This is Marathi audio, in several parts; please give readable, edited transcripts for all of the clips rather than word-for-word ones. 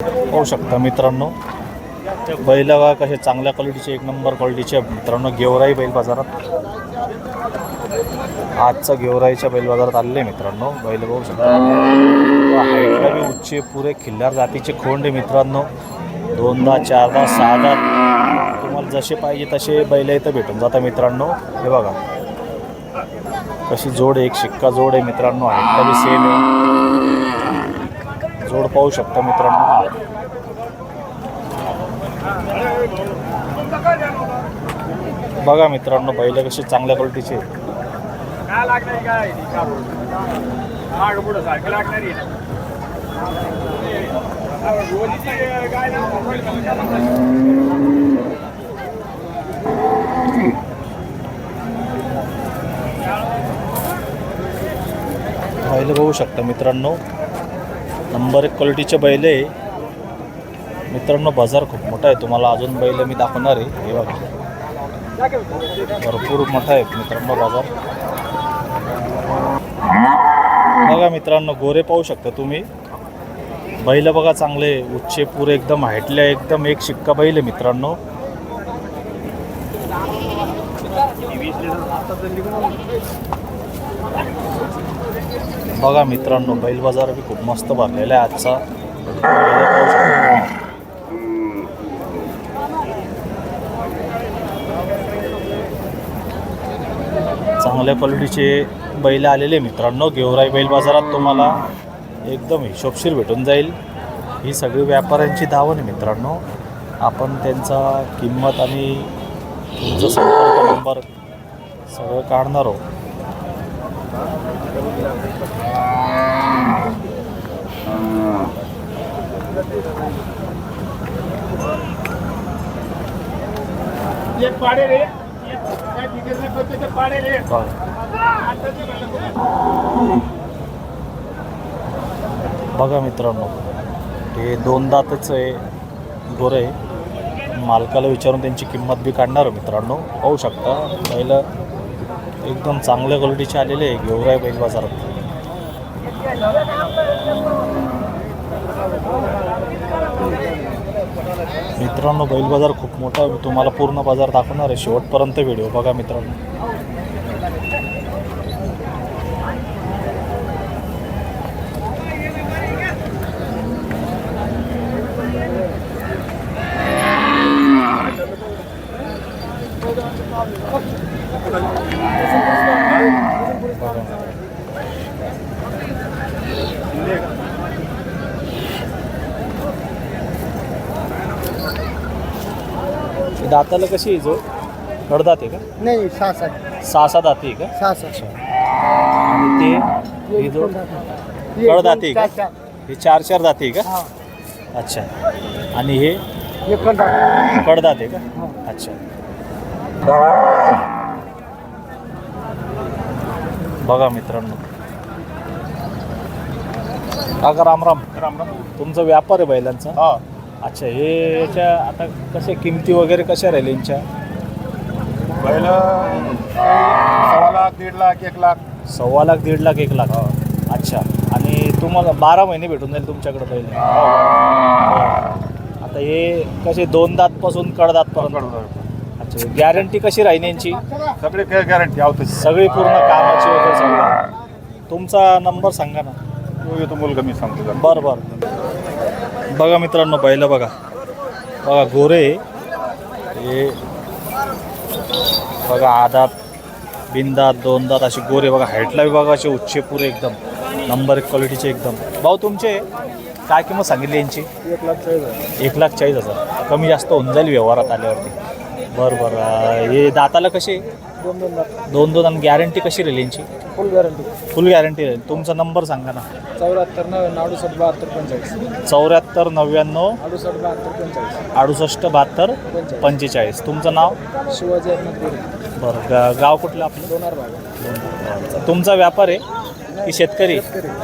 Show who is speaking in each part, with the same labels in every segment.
Speaker 1: पाहू शकता मित्रांनो, बैल बघा कसे चांगल्या क्वालिटीचे, एक नंबर क्वालिटीचे मित्रांनो. गेवराई बैल बाजारात आजचा गेवराईच्या बैल बाजारात आलेले मित्रांनो. बैल बघू शकता, हाईटला बी उच्चे पुरे खिल्लार जातीचे खोंड आहे मित्रांनो. 2दा 4दा 6दा तुम्हाला जसे पाहिजे तसे बैल इथं भेटून जातात मित्रांनो. हे बघा कशी जोड आहे, एक शिक्का जोड आहे मित्रांनो. हाईटला बी सेम आहे, जोड पाहू शकता मित्रांनो. बघा मित्रांनो बैल कशी चांगल्या क्वालिटीचे. बैल बघू शकता मित्रांनो, नंबर 1 क्वालिटीचे बैल आहे मित्रांनो. बाजार खूप मोठा आहे, तुम्हाला अजून बैल मी दाखवणार आहे. हे बघा भरपूर मोठा आहे मित्रांनो बाजार. बघा मित्रांनो, गोरे पाहू शकता तुम्ही. बैल बघा चांगले उच्चे पुरे एकदम हाईटल्या, एकदम एक शिक्का बैल आहे मित्रांनो. बघा मित्रांनो, बैल बाजार बी खूप मस्त भरलेला आहे आजचा. चांगल्या क्वालिटीचे बैल आलेले मित्रांनो. गेवराई बैल बाजारात तुम्हाला एकदम हिशोबशीर भेटून जाईल. ही सगळी व्यापाऱ्यांची धावण आहे मित्रांनो. आपण त्यांचा किंमत आणि तुमचा संपर्क नंबर सगळं काढणार आहोत. बघा मित्रांनो, हे 2 दातच आहे गोरे. मालकाला विचारून त्यांची किंमत बी काढणार मित्रांनो. पाहू शकता बैल एकदम चांगल्या क्वालिटीचे आलेले आहे गेवराई बैल बाजारात. मित्रांनो बैल बाजार खूप मोठा आहे, तुम्हाला पूर्ण बाजार दाखवणार आहे. शेवटपर्यंत व्हिडिओ बघा मित्रांनो. दाताला कशी आहे? जो कडदात आहे का?
Speaker 2: नाही,
Speaker 1: 6 दाती आहे का?
Speaker 2: 6.
Speaker 1: आणि ते हे जो कडदाती आहे का? हे 4 दाती आहे का? अच्छा. आणि हे कडदात आहे का? अच्छा. बघा मित्रांनो, काका राम राम. तुमचा व्यापार आहे बैलांचा? अच्छा. हे याच्या आता कशा किमती वगैरे कशा राहील यांच्या?
Speaker 3: पहिलं 1.25 लाख, 1.5 लाख, 1 लाख.
Speaker 1: 1.25 लाख, 1.5 लाख, 1 लाख. अच्छा. आणि तुम्हाला 12 महिने भेटून जाईल तुमच्याकडे बैल? आता हे कसे 2 दातपासून कडदातपर्यंत? अच्छा. गॅरंटी कशी राहील यांची?
Speaker 3: सगळे गॅरंटी आवत.
Speaker 1: सगळी पूर्ण कामाची वगैरे सगळं. तुमचा नंबर सांगा ना.
Speaker 3: तो येतो मुलगा, मी सांगतो.
Speaker 1: बरं बरं. बघा मित्रांनो बैल बघा गोरे. हे बघा आदात, बिनदात, 2 दात असे गोरे बघा. हाईटला बी बघा असे उच्चे पुरे एकदम नंबर 1 क्वालिटीचे एकदम. भाऊ तुमचे काय किंमत सांगितली यांची? 1,40,000. कमी जास्त होऊन जाईल व्यवहारात आल्यावरती. बरं. हे दाताला कसे? 2 आणि गॅरंटी कशी राहील यांची?
Speaker 2: फुल गॅरंटी.
Speaker 1: फुल गॅरंटी राहील. तुमचा नंबर सांगा ना.
Speaker 2: 74 69
Speaker 1: 74 99
Speaker 2: 68
Speaker 1: 68 72 45. तुमचं नाव?
Speaker 2: शिवाजी अहमद.
Speaker 1: बरं. गाव कुठलं आपलं?
Speaker 2: लोणार.
Speaker 1: तुमचा व्यापार आहे की शेतकरी?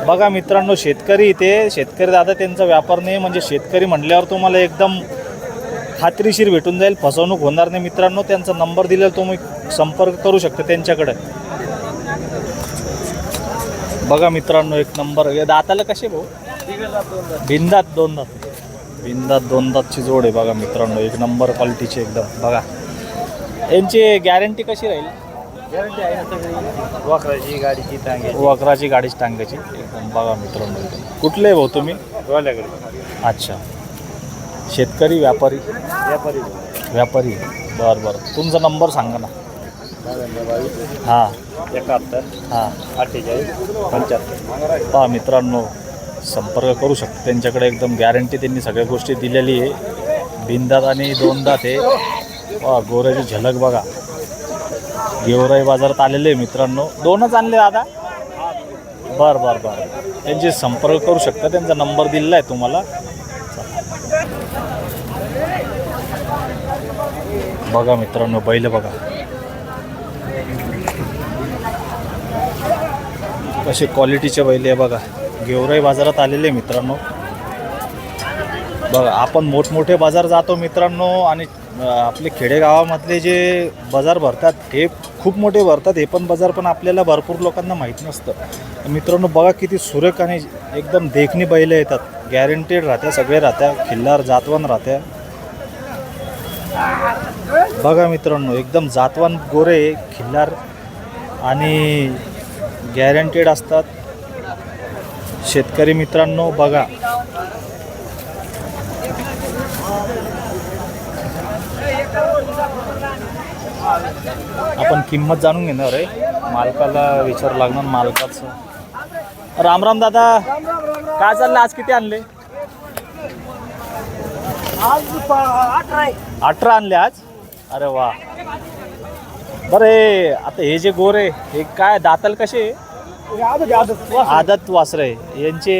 Speaker 1: बघा मित्रांनो, शेतकरी इथे शेतकरी दादा त्यांचा व्यापार नाही. म्हणजे शेतकरी म्हटल्यावर तुम्हाला एकदम खात्रीशीर भेटून जाईल, फसवणूक होणार नाही मित्रांनो. त्यांचा नंबर दिलेला तुम्ही संपर्क करू शकता त्यांच्याकडे. बघा मित्रांनो, एक नंबर. दाताला कसे भाऊ? बिनदात 2 दात. बिंदात दोन दातची जोड आहे बघा मित्रांनो, एक नंबर क्वालिटीची एकदम. बघा यांची गॅरंटी कशी राहील?
Speaker 2: गॅरंटी आहे ना सगळी, वाकराची गाडीची टांगे
Speaker 1: वक्राची गाडीच टांगायची एकदम. बघा मित्रांनो एकदम. कुठले भाऊ तुम्ही?
Speaker 2: वाल्याकडे
Speaker 1: अच्छा, शेतकरी व्यापारी?
Speaker 2: व्यापारी
Speaker 1: व्यापारी. बरं बरं, तुमचा नंबर सांगा ना.
Speaker 2: 22
Speaker 1: हां
Speaker 2: 71
Speaker 1: हां
Speaker 2: 48 75.
Speaker 1: पहा मित्रांनो, संपर्क करू शकता त्यांच्याकडे. एकदम गॅरंटी त्यांनी सगळ्या गोष्टी दिलेली आहे. बिनदात आणि दोन दात आहे. वा गोऱ्याची झलक बघा. गेवराई बाजारात आलेले आहे मित्रांनो. दोनच आणले दादा? बरं बरं बरं, त्यांची संपर्क करू शकता. त्यांचा नंबर दिलेला आहे तुम्हाला. बघा मित्रांनो बैल बघा कसे क्वालिटीचे बैल आहे बघा. गेवराई बाजारात आलेले मित्रांनो. बघा आपण मोठमोठे बाजार जातो मित्रांनो, आणि आपले खेडेगावामधले जे बाजार भरतात हे खूप मोठे भरतात. हे पण बाजार पण आपल्याला भरपूर लोकांना माहीत नसतं. मित्रांनो बघा किती सुरेख आणि एकदम देखणी बैल येतात. गॅरंटेड राहत्या, सगळे राहत्या, खिल्लार जातवान राहत्या. बघा मित्रांनो एकदम जातवान गोरे खिल्लार आणि गॅरंटेड असतात. शेतकरी मित्रांनो बघा. आपण किंमत जाणून घेणार आहे. मालकाला विचार लागणार मालकाचं. राम राम दादा, काय चाललं? आज किती आणले? 18 आणले आज. अरे वा. बरं हे आता हे जे गोरे हे काय दाताल कसे? आदत वासरे यांचे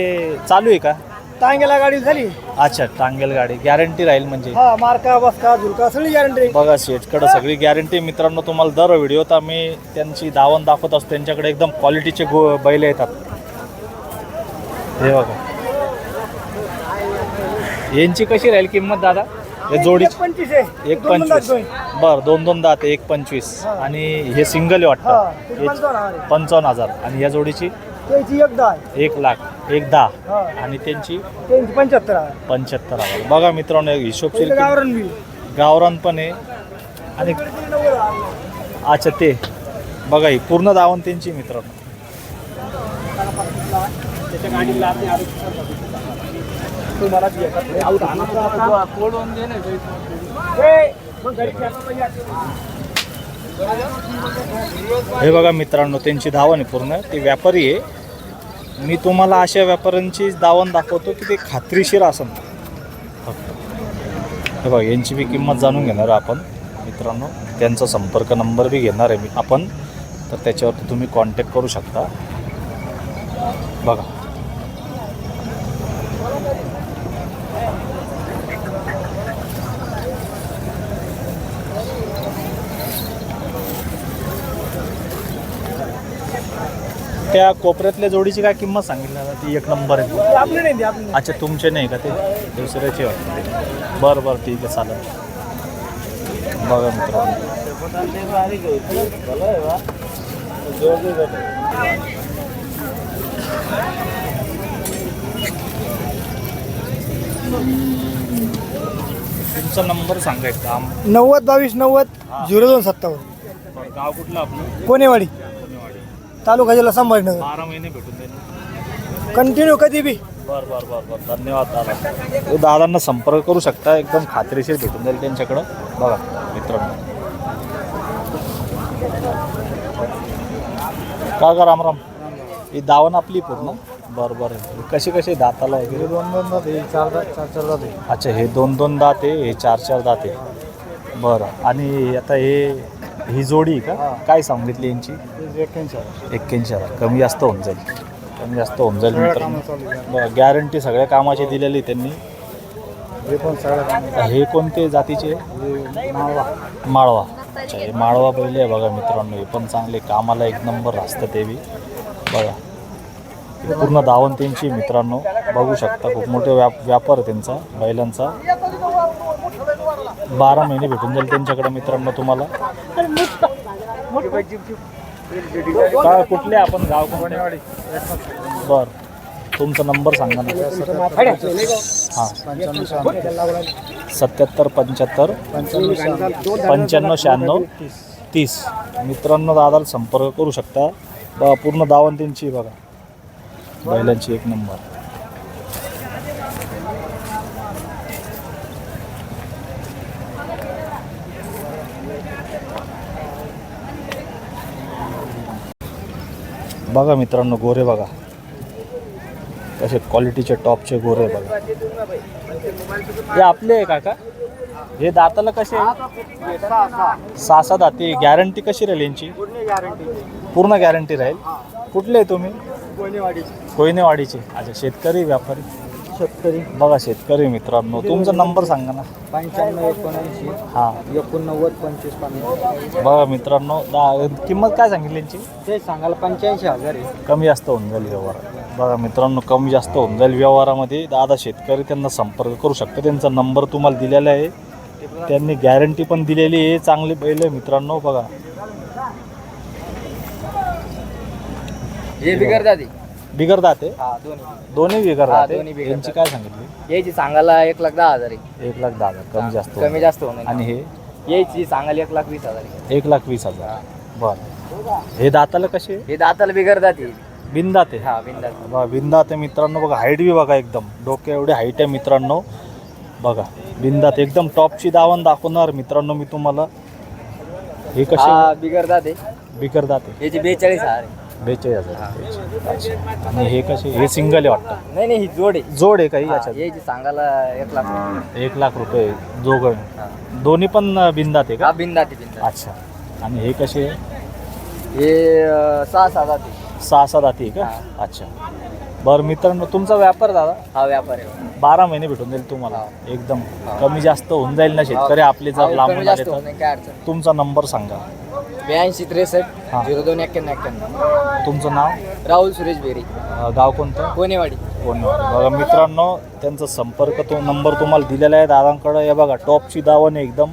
Speaker 1: चालू आहे का?
Speaker 2: टांगेला गाडी झाली.
Speaker 1: अच्छा, टांगेल गाडी. गॅरंटी राहील म्हणजे?
Speaker 2: हा, मार्का बसका झुलका सगळी गॅरंटी.
Speaker 1: बघा शेटकडे सगळी गॅरंटी मित्रांनो. तुम्हाला दर व्हिडिओत आम्ही त्यांची दावण दाखवत असतो. त्यांच्याकडे एकदम क्वालिटीचे बैल येतात. हे बघा यांची कशी राहील किंमत दादा? हे जोडी
Speaker 2: 25 आहे.
Speaker 1: 1.25. बरं, दोन दोन दात 1.25. आणि हे सिंगल आहे वाटतं. 55,000. आणि या जोडीची
Speaker 2: त्याची
Speaker 1: 1 लाख 1,10. आणि त्यांची
Speaker 2: 75.
Speaker 1: बघा मित्रांनो हिशोबशीर गावरान पण आहे. आणि अच्छा ते बघा ही पूर्ण दावण त्यांची मित्रांनो. हे बघा मित्रांनो त्यांची दावण आहे पूर्ण. ते व्यापारी आहे. मी तुम्हाला अशा व्यापाऱ्यांची दावण दाखवतो की ते खात्रीशीर असेल. हे बघा यांची बी किंमत जाणून घेणार आहे आपण मित्रांनो. त्यांचा संपर्क नंबर बी घेणार आहे मी आपण, तर त्याच्यावरती तुम्ही कॉन्टॅक्ट करू शकता. बघा त्या कोपऱ्यातल्या जोडीची काय किंमत सांगितली ना? ती 1 नंबर आहे.
Speaker 2: आपले नाही ते, आपले
Speaker 1: अच्छा तुमचे नाही का? ते दुसऱ्याचे वाटते. बरं बरं ठीक आहे चालेल. बघा मित्रांनो तुमचा नंबर सांगायचा.
Speaker 2: 90 22 90 0257.
Speaker 1: गाव कुठलं आपलं?
Speaker 2: कोणेवाडी, तालुका जिल्हा संभाजीनगर.
Speaker 1: 12 महिने भेटून जाईल.
Speaker 2: कंटिन्यू कधी बी.
Speaker 1: बरं बरं बरं बरं, धन्यवाद दादा. तो दादांना संपर्क करू शकता. एकदम खात्रीशीर भेटून जाईल त्यांच्याकडं. बघा मित्रांनो. का राम राम. ही दावण आपली पूर्ण? बरं बरं. कशी कशी दाताला वगैरे?
Speaker 2: 2 दात आहे, 4 दात आहे.
Speaker 1: अच्छा हे 2 दात आहे, हे 4 दात आहे. बरं. आणि आता ही जोडी का काय सांगितली यांची? 81,000. कमी जास्त होऊन जाईल. कमी जास्त होऊन जाईल मित्रांनो. बरं गॅरंटी सगळ्या कामाची दिलेली त्यांनी. हे कोणते जातीचे? माळवा. अच्छा हे माळवा बैल आहे बघा मित्रांनो. हे पण चांगले कामाला 1 नंबर असतं ते बी. बघा पूर्ण दावण त्यांची मित्रांनो. बघू शकता खूप मोठे व्यापार आहे त्यांचा बैलांचा. 12 महिने भेटून जाईल त्यांच्याकडे मित्रांनो तुम्हाला. काय कुठले आपण गाव? कोणेवाडी. बरं तुमचा नंबर सांगा ना. हां 77 75 95 96 30. मित्रांनो दादाला संपर्क करू शकता. पूर्ण दावण त्यांची बघा बैलांची एक नंबर. बघा मित्रांनो गोरे बघा कसे क्वालिटीचे टॉपचे गोरे बघा. हे आपले आहे काका. हे दाताला कसे 6 दाते. गॅरंटी कशी राहील यांची. पूर्ण गॅरंटी राहील. कुठले आहे तुम्ही. कोयनेवाडीचे. अच्छा शेतकरी व्यापारी.
Speaker 2: शेतकरी
Speaker 1: बघा शेतकरी मित्रांनो तुमचा नंबर सांगा ना.
Speaker 2: 95 79
Speaker 1: हां
Speaker 2: 89 25 50.
Speaker 1: बघा मित्रांनो किंमत काय सांगितली यांची.
Speaker 2: ते सांगायला 85,000 आहे.
Speaker 1: कमी जास्त होऊन जाईल व्यवहार. बघा मित्रांनो कमी जास्त होऊन जाईल व्यवहारामध्ये. दादा शेतकरी त्यांना संपर्क करू शकता. त्यांचा नंबर तुम्हाला दिलेला आहे. त्यांनी गॅरंटी पण दिलेली आहे. चांगली बैल आहे मित्रांनो बघा.
Speaker 2: हे बिगर दादी.
Speaker 1: बिगर दाते.
Speaker 2: हा
Speaker 1: दोन्ही बिगर
Speaker 2: हा,
Speaker 1: दाते.
Speaker 2: दोन्ही बिगर
Speaker 1: यांची काय सांगितली.
Speaker 2: याची सांगायला 1,10,000 आहे.
Speaker 1: 1,10,000 कमी जास्त
Speaker 2: कमी जास्त होणार.
Speaker 1: आणि हे
Speaker 2: याची सांगायला 1,20,000 आहे.
Speaker 1: 1,20,000. बरं हे दाताला कसे.
Speaker 2: हे दाताला बिगर दाती.
Speaker 1: बिनदाते.
Speaker 2: हा बिंदाती.
Speaker 1: बघा बिनदाते मित्रांनो बघा. हाईट बी बघा एकदम डोक्या एवढी हाईट आहे मित्रांनो बघा. बिनदात एकदम टॉपची दावण दाखवणार मित्रांनो मी तुम्हाला. हे कसे
Speaker 2: हा बिगर दाते.
Speaker 1: बिगर दाते.
Speaker 2: याची 42,000 आहे.
Speaker 1: 42,000. अच्छा. आणि हे कसे. हे सिंगल आहे वाटतं.
Speaker 2: नाही ही जोड आहे.
Speaker 1: जोड आहे काही
Speaker 2: हा,
Speaker 1: याच्यात.
Speaker 2: याची सांगायला 1,00,000.
Speaker 1: 1,00,000 रुपये जोग
Speaker 2: हा.
Speaker 1: दोन्ही पण बिनदात आहे
Speaker 2: हा
Speaker 1: का.
Speaker 2: बिंदाती.
Speaker 1: अच्छा. आणि हे कसे.
Speaker 2: हे 6 दाती.
Speaker 1: 6 दाती आहे का. अच्छा. बरं मित्रांनो तुमचा व्यापार दादा.
Speaker 2: हा व्यापार आहे.
Speaker 1: 12 महिने भेटून जाईल तुम्हाला. एकदम कमी जास्त होऊन जाईल ना शेतकरी आपले जर
Speaker 2: कमी
Speaker 1: लांबून आले
Speaker 2: जास्त
Speaker 1: तर.
Speaker 2: होत नाही, काय अडचण.
Speaker 1: तुमचा नंबर सांगा.
Speaker 2: 82 63
Speaker 1: हा.
Speaker 2: 02 91
Speaker 1: तुमचं नाव.
Speaker 2: राहुल सुरेश बेरी
Speaker 1: गाव कोणतं.
Speaker 2: कोणेवाडी.
Speaker 1: बघा मित्रांनो त्यांचा संपर्क तो नंबर तुम्हाला दिलेला आहे दादांकडे. हे बघा टॉपची दावण आहे एकदम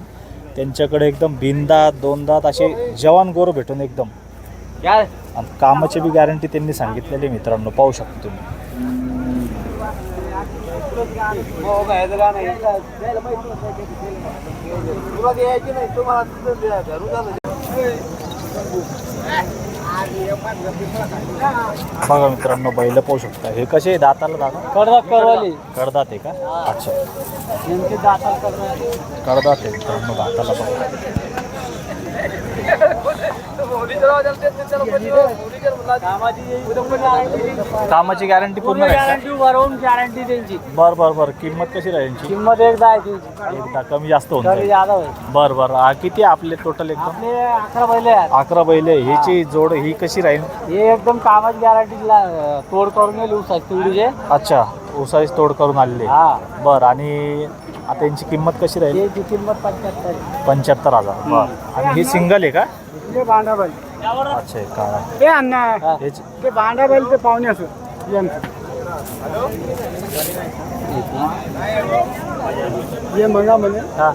Speaker 1: त्यांच्याकडे. एकदम बिनदात 2 दात असे जवान गोर भेटून एकदम.
Speaker 2: काय
Speaker 1: आणि कामाची बी गॅरंटी त्यांनी सांगितलेली मित्रांनो पाहू शकता तुम्ही. बघा मित्रांनो बैल पाहू शकता. हे कसे दाताला दादा. कडदात आहे का. अच्छा कडदात आहे मित्रांनो दाताला बघा. कामाची गॅरंटी पूर्ण
Speaker 2: गॅरंटी त्यांची.
Speaker 1: बर किंमत कशी राहील यांची.
Speaker 2: किंमत
Speaker 1: एकदा कमी जास्त होऊन जाईल. बर किती आपले टोटल एकदम.
Speaker 2: 11 बैल आहेत.
Speaker 1: 11 बैल आहे. ह्याची जोड ही कशी राहील.
Speaker 2: हे एकदम कामाची गॅरंटीला तोड करून गेली उसाची तुडीचे.
Speaker 1: अच्छा उसाची तोड करून आलेले.
Speaker 2: हा
Speaker 1: बर आणि आता यांची किंमत कशी राहील.
Speaker 2: याची किंमत 75.
Speaker 1: 75,000. बर आणि ही सिंगल आहे का.
Speaker 2: भांडा बैल.
Speaker 1: अच्छा काय
Speaker 2: ते अण्णा
Speaker 1: याची.
Speaker 2: ते भांडा बैल ते पाहुणे असो.
Speaker 1: हा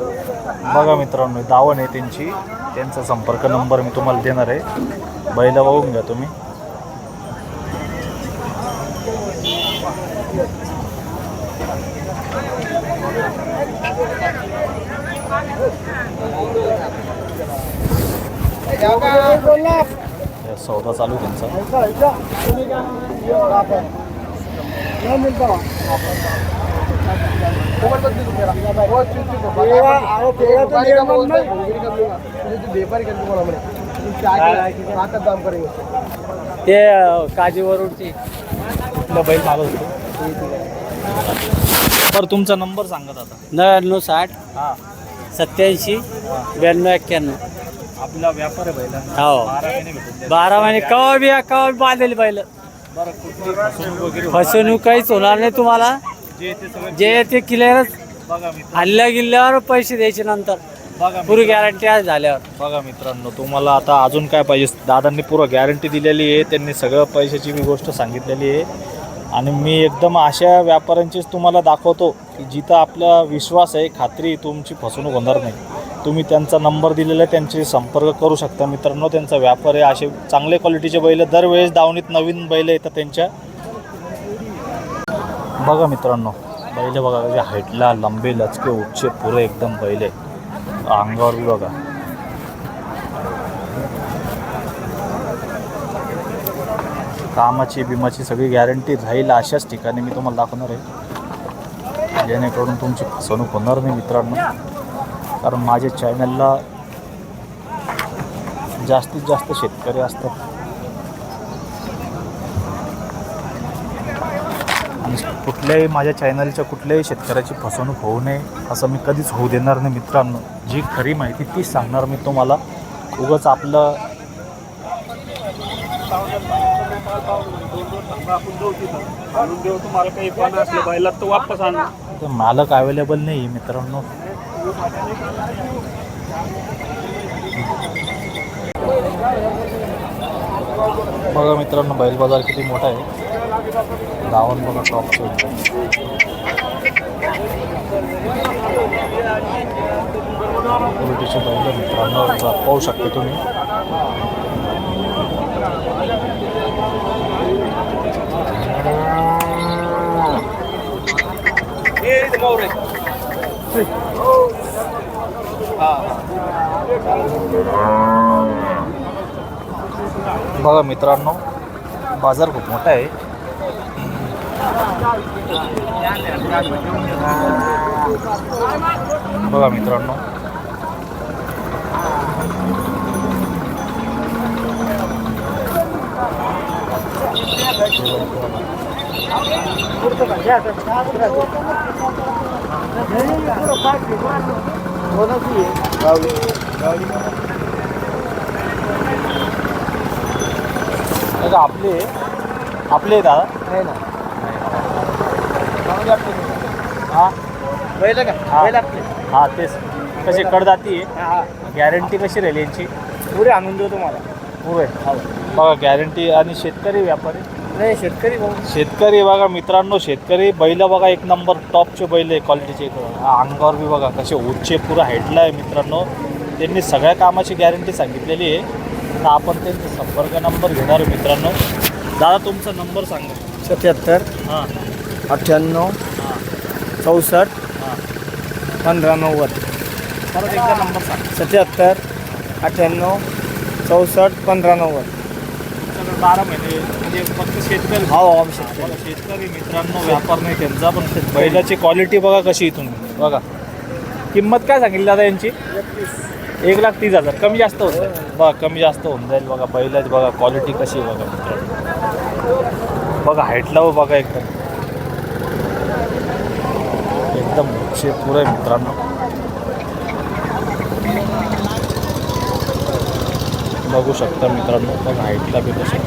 Speaker 1: बघा मित्रांनो दावण आहे त्यांची. त्यांचा संपर्क नंबर मी तुम्हाला देणार आहे. बैल बघून घ्या तुम्ही. सौदा चालू आहे त्यांचा.
Speaker 2: ते काजीवरूनची
Speaker 1: बैल मागत होतो. बरं तुमचा नंबर सांगा दादा.
Speaker 2: 99 60
Speaker 1: हां
Speaker 2: 87 92 91.
Speaker 1: आपला व्यापार आहे बैलांचा.
Speaker 2: हो
Speaker 1: 12 महिने भेटून जाईल.
Speaker 2: 12 महिने कवा बी बांधलेली बैल.
Speaker 1: बरं कुठली फसवणूक वगैरे
Speaker 2: फसवणूक काहीच होणार नाही तुम्हाला.
Speaker 1: जे ते सगळं
Speaker 2: जे ते क्लिअरच.
Speaker 1: बघा मित्र.
Speaker 2: हल्ल्या गिल्ल्यावर पैसे द्यायचे नंतर.
Speaker 1: बघा
Speaker 2: पुरी गॅरंटी आज झाल्यावर.
Speaker 1: बघा मित्रांनो तुम्हाला आता अजून काय पाहिजे. दादांनी पूर्ण गॅरंटी दिलेली आहे. त्यांनी सगळं पैशाची मी गोष्ट सांगितलेली आहे. आणि मी एकदम अशा व्यापाऱ्यांचीच तुम्हाला दाखवतो की जिथं आपला विश्वास आहे खात्री तुमची फसवणूक होणार नाही. तुम्ही त्यांचा नंबर दिलेला आहे त्यांचे संपर्क करू शकता मित्रांनो. त्यांचा व्यापार आहे. असे चांगले क्वालिटीचे बैल दरवेळेस दावणीत नवीन बैल येतात त्यांच्या. बघा मित्रांनो, बैल बघा कसे हाईटला लंबे लचके उच्चे पुरे एकदम बैल आहे. अंगावर बी बघा. कामाची बिमाची सगळी गॅरंटी राहील अशाच ठिकाणी मी तुम्हाला दाखवणार आहे, जेणेकरून तुमची फसवणूक होणार नाही मित्रांनो. कारण माझ्या चॅनलला जास्तीत जास्त शेतकरी असतात आणि कुठल्याही माझ्या चॅनलच्या कुठल्याही शेतकऱ्याची फसवणूक होऊ नये असं मी कधीच होऊ देणार नाही मित्रांनो. जी खरी माहिती तीच सांगणार मी तुम्हाला. उगाच आपलं
Speaker 2: आणून देऊ तुम्हाला काही पण असलं बैला तो वापस आणू.
Speaker 1: ते मालक अवेलेबल नाही आहे मित्रांनो. बघा मित्रांनो, बैल बाजार किती मोठा आहे. गावात बघा टॉपचं. क्वालिटीचे बैल मित्रांनो पाहू शकता तुम्ही. बघा मित्रांनो, बाजार खूप मोठा आहे. बघा मित्रांनो, आपले दादा
Speaker 2: नाही ना
Speaker 1: हां
Speaker 2: बैल का
Speaker 1: हा.
Speaker 2: बैल आपले
Speaker 1: हां तेच. कशी कडदाती आहे,
Speaker 2: हा
Speaker 1: गॅरंटी कशी राहील यांची?
Speaker 2: पुरे आणून देऊ तुम्हाला.
Speaker 1: पुरे बघा गॅरंटी. आणि शेतकरी व्यापारी
Speaker 2: नाही शेतकरी भाऊ.
Speaker 1: शेतकरी बघा मित्रांनो, शेतकरी बैल बघा एक नंबर टॉपचे बैल आहे, क्वालिटीचे. अंगावर बी बघा कसे उच्चे पुरा हाईटला आहे मित्रांनो. त्यांनी सगळ्या कामाची गॅरंटी सांगितलेली आहे. तर आपण त्यांचा संपर्क नंबर घेणार आहे मित्रांनो. दादा तुमचा नंबर सांगा.
Speaker 2: 77
Speaker 1: हां
Speaker 2: 98
Speaker 1: हां
Speaker 2: 64
Speaker 1: हां
Speaker 2: 1590.
Speaker 1: परत एकदा नंबर सांगा.
Speaker 2: 77 98 64 1590.
Speaker 1: 12 महिने म्हणजे फक्त शेतकरी.
Speaker 2: हो शेतकरी.
Speaker 1: बघा, शेतकरी मित्रांनो, व्यापार नाही त्यांचा. पण बैलाची क्वालिटी बघा कशी आहे तुम्ही बघा. किंमत काय सांगितली दादा यांची? 1,30,000. कमी जास्त होतं बघा, कमी जास्त होऊन जाईल. बघा बैलाची बघा क्वालिटी कशी आहे बघा मित्रांनो. बघा हाईटला बघा एकदम उच्चे पुरं आहे मित्रांनो. बघू शकता मित्रांनो, बघा हाईटला बी कशी.